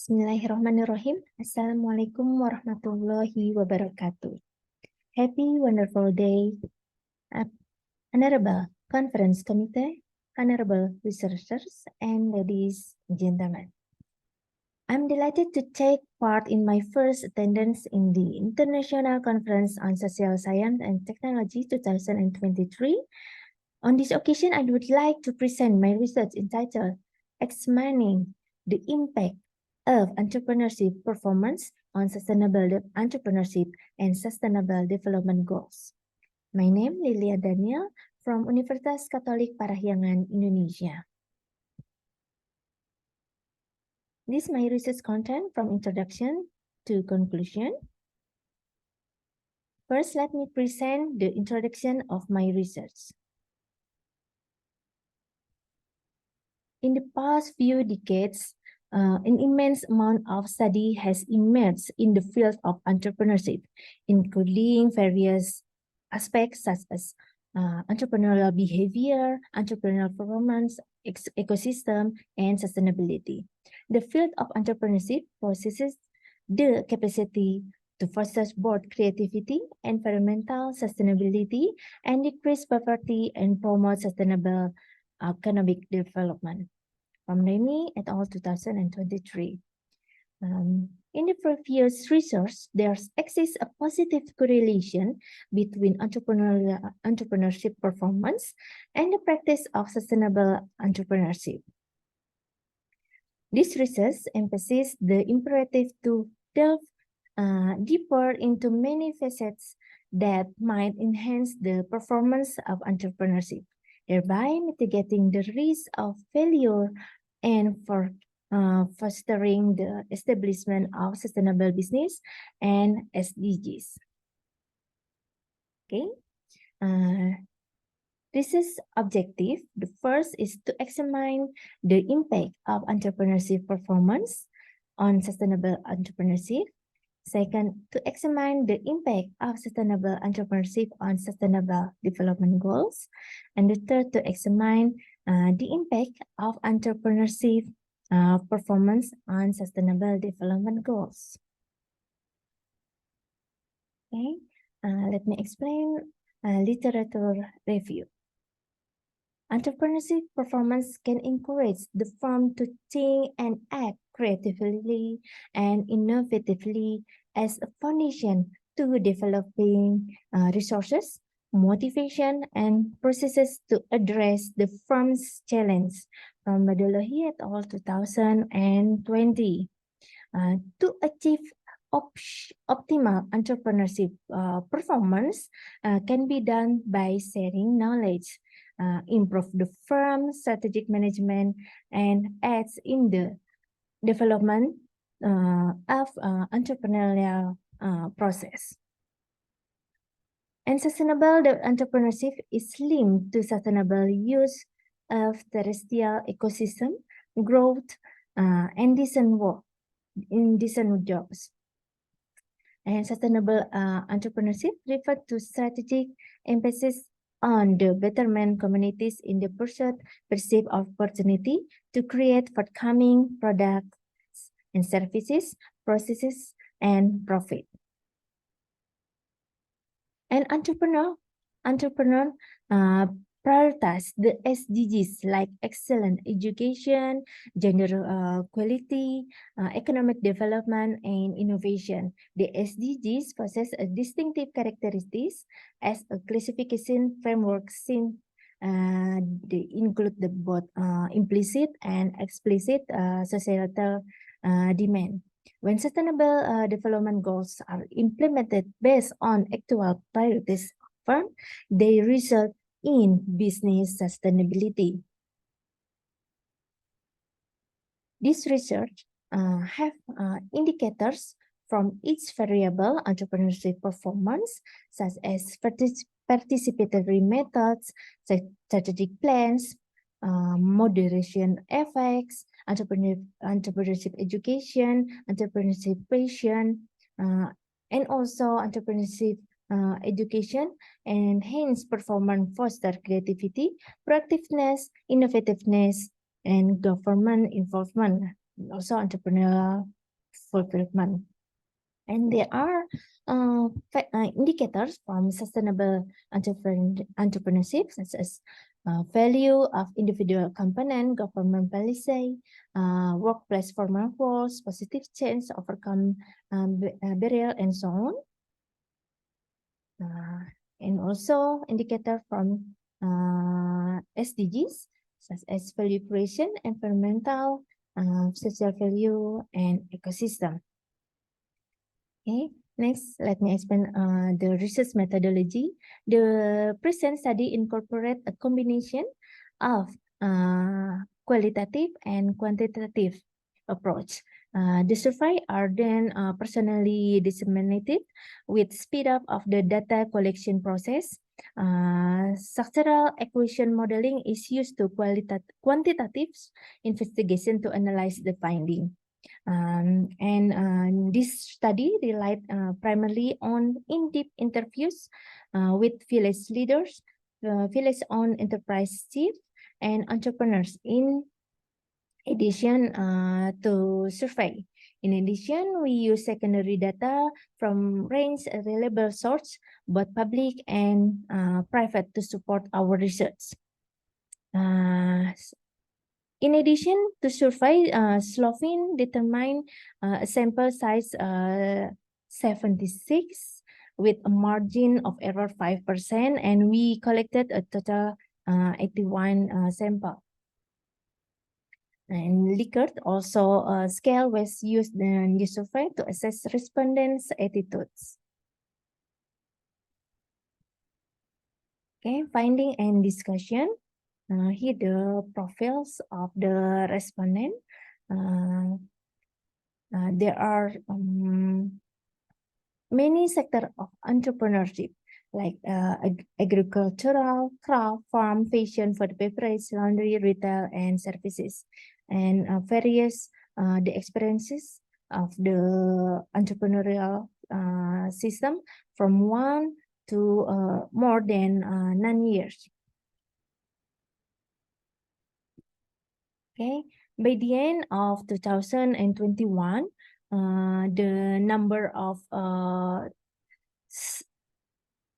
Bismillahirrahmanirrahim. Assalamualaikum warahmatullahi wabarakatuh. Happy wonderful day, Honorable Conference Committee, Honorable researchers, and ladies and gentlemen. I'm delighted to take part in my first attendance in the International Conference on Social Science and Technology 2023. On this occasion, I would like to present my research entitled Examining the Impact of Entrepreneurship Performance on Sustainable Entrepreneurship and Sustainable Development Goals. My name is Danil from Universitas Katolik Parahyangan, Indonesia. This is my research content from introduction to conclusion. First, let me present the introduction of my research. In the past few decades, an immense amount of study has emerged in the field of entrepreneurship, including various aspects such as entrepreneurial behavior, entrepreneurial performance, ecosystem, and sustainability. The field of entrepreneurship possesses the capacity to foster both creativity, environmental sustainability, and decrease poverty and promote sustainable economic development. From Remy et al. 2023. In the previous research, there exists a positive correlation between entrepreneurship performance and the practice of sustainable entrepreneurship. This research emphasizes the imperative to delve deeper into many facets that might enhance the performance of entrepreneurship, thereby mitigating the risk of failure and for fostering the establishment of sustainable business and SDGs. Okay, this is objective. The first is to examine the impact of entrepreneurship performance on sustainable entrepreneurship. Second, to examine the impact of sustainable entrepreneurship on sustainable development goals. And the third, to examine the impact of entrepreneurship performance on sustainable development goals. Okay, let me explain literature review. Entrepreneurship performance can encourage the firm to think and act creatively and innovatively as a foundation to developing resources, motivation, and processes to address the firm's challenge from Badolohi et al. 2020. To achieve optimal entrepreneurship performance can be done by sharing knowledge, improve the firm's strategic management, and aids in the development of entrepreneurial process. And sustainable entrepreneurship is linked to sustainable use of terrestrial ecosystem, growth, and decent work in decent jobs. And sustainable entrepreneurship refers to strategic emphasis on the betterment communities in the pursuit of opportunity to create forthcoming products and services, processes, and profit. And entrepreneur prioritize the SDGs like excellent education, gender equality, economic development, and innovation. The SDGs possess a distinctive characteristics as a classification framework since they include the both implicit and explicit societal demand. When sustainable development goals are implemented based on actual priorities of firm, they result in business sustainability. This research have indicators from each variable entrepreneurship performance, such as participatory methods, strategic plans, moderation effects, entrepreneurship education, entrepreneurship passion, and also entrepreneurship education, and hence performance foster creativity, proactiveness, innovativeness, and government involvement, also entrepreneurial fulfillment. And there are indicators from sustainable entrepreneurship, such as value of individual component, government policy, workplace force, positive change, overcome barrier, and so on. And also indicator from SDGs, such as value creation, environmental, social value, and ecosystem. Okay, next, let me explain the research methodology. The present study incorporates a combination of qualitative and quantitative approach. The survey are then personally disseminated with speed up of the data collection process. Structural equation modeling is used to quantitative investigation to analyze the finding. This study relied primarily on in-depth interviews with village leaders, village-owned enterprise chiefs, and entrepreneurs in addition to survey. In addition, we use secondary data from range available sources, both public and private, to support our research. In addition to survey, Slovene determined a sample size 76 with a margin of error 5%, and we collected a total 81 sample. And Likert also scale was used in the survey to assess respondents' attitudes. Okay, finding and discussion. Here the profiles of the respondent. There are many sectors of entrepreneurship, like agricultural, craft, farm, fashion, food, beverage, laundry, retail, and services, and various the experiences of the entrepreneurial system from 1 to more than 9 years. Okay, by the end of 2021, the number of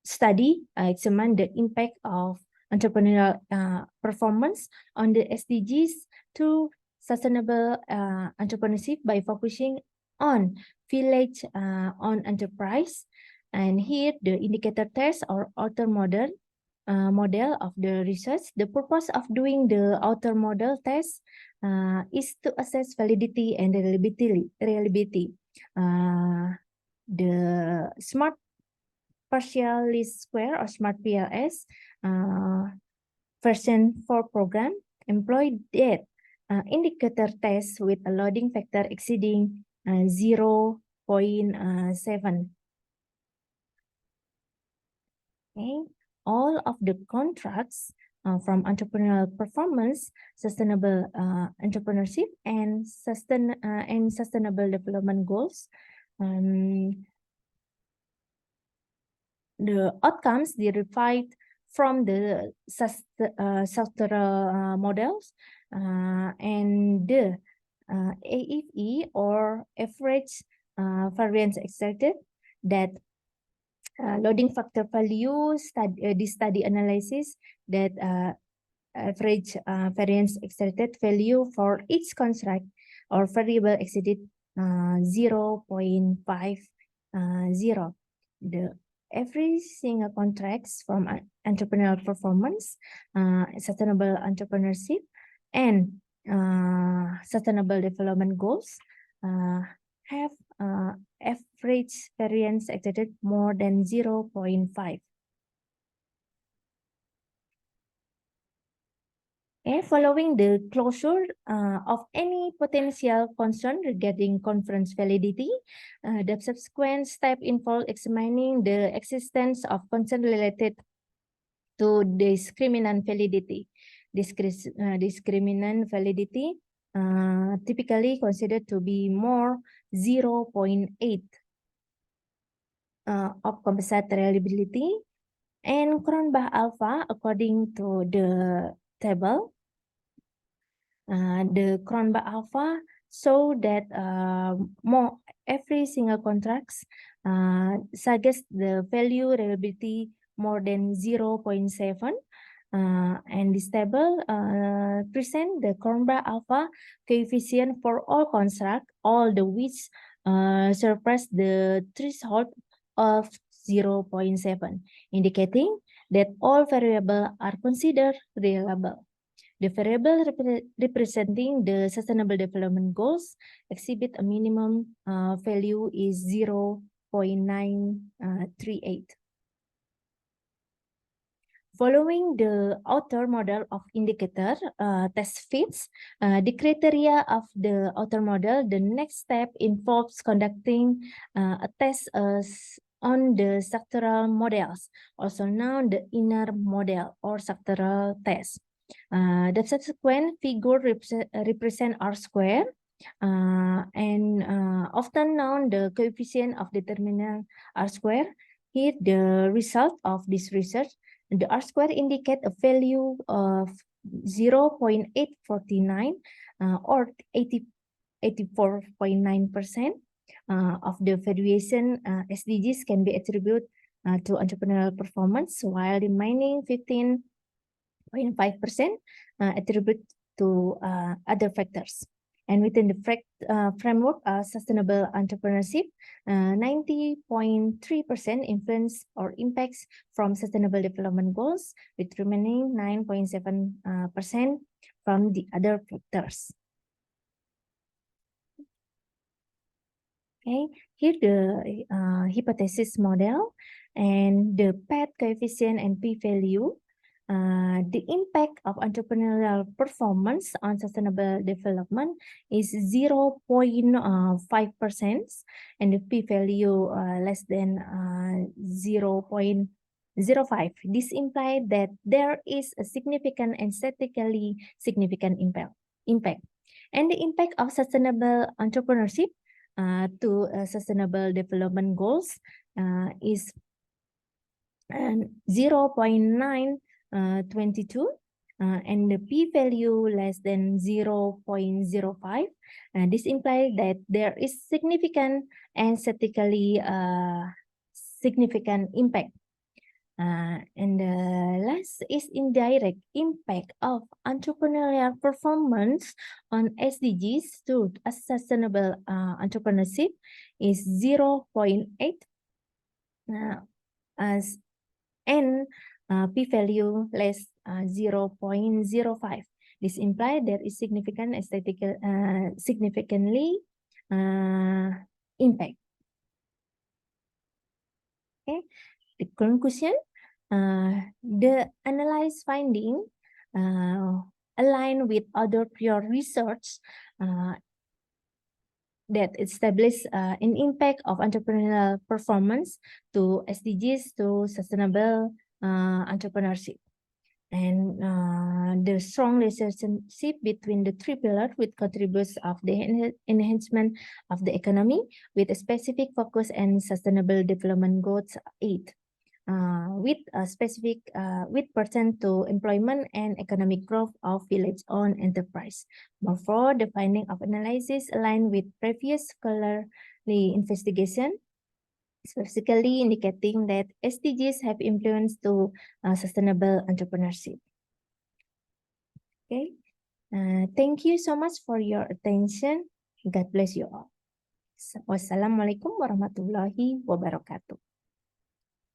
study examined the impact of entrepreneurial performance on the SDGs to sustainable entrepreneurship by focusing on village on enterprise. And here the indicator test or author model of the research. The purpose of doing the author model test is to assess validity and reliability. The smart partial least square or smart PLS version 4 program employed that indicator test with a loading factor exceeding 0.7. Okay. All of the contracts from entrepreneurial performance, sustainable entrepreneurship, and sustainable development goals. The outcomes derived from the sectoral models and the AFE or average variance extracted that loading factor value this study analysis that average variance extracted value for each contract or variable exceeded 0.50. The every single contracts from entrepreneurial performance, sustainable entrepreneurship, and sustainable development goals have average variance exceeded more than 0.5. Okay, following the closure of any potential concern regarding conference validity, the subsequent step involved examining the existence of concern related to discriminant validity. Discriminant validity typically considered to be more 0.8 of composite reliability, and Cronbach alpha, according to the table, the Cronbach alpha show that more every single contracts suggests the value reliability more than 0.7, and this table present the Cornbra alpha coefficient for all construct, all the which surpass the threshold of 0.7, indicating that all variables are considered reliable. The variable representing the Sustainable Development Goals exhibit a minimum value is 0.938. Following the outer model of indicator test fits the criteria of the outer model, the next step involves conducting a test on the structural models, also known the inner model or structural test. The subsequent figure represent R square, and often known the coefficient of determinant R square. Here, the result of this research, the R square indicate a value of 0.849 or 84.9% of the variation SDGs can be attributed to entrepreneurial performance, while the remaining 15.5% attributed to other factors. And within the framework of sustainable entrepreneurship, 90.3% influence or impacts from sustainable development goals, with remaining 9.7% from the other factors. Okay, here the hypothesis model and the PET coefficient and p-value. The impact of entrepreneurial performance on sustainable development is 0.5%, and the p-value less than 0.05. This implies that there is a significant and statistically significant impact. And the impact of sustainable entrepreneurship to sustainable development goals is 0.922, and the p-value less than 0.05. This implies that there is significant and statistically significant impact. And the last is indirect impact of entrepreneurial performance on SDGs to a sustainable entrepreneurship is 0.8, and p-value less 0.05. This implies there is significant statistical significantly impact. Okay, the conclusion. The analyzed finding align with other prior research that establish an impact of entrepreneurial performance to SDGs to sustainable entrepreneurship. And the strong relationship between the three pillars with contributes of the enhancement of the economy with a specific focus and sustainable development goals 8. With a specific with percent to employment and economic growth of village-owned enterprise. Therefore, the finding of analysis align with previous scholarly investigation, specifically indicating that SDGs have influence to sustainable entrepreneurship. Okay, thank you so much for your attention. God bless you all. Wassalamualaikum warahmatullahi wabarakatuh.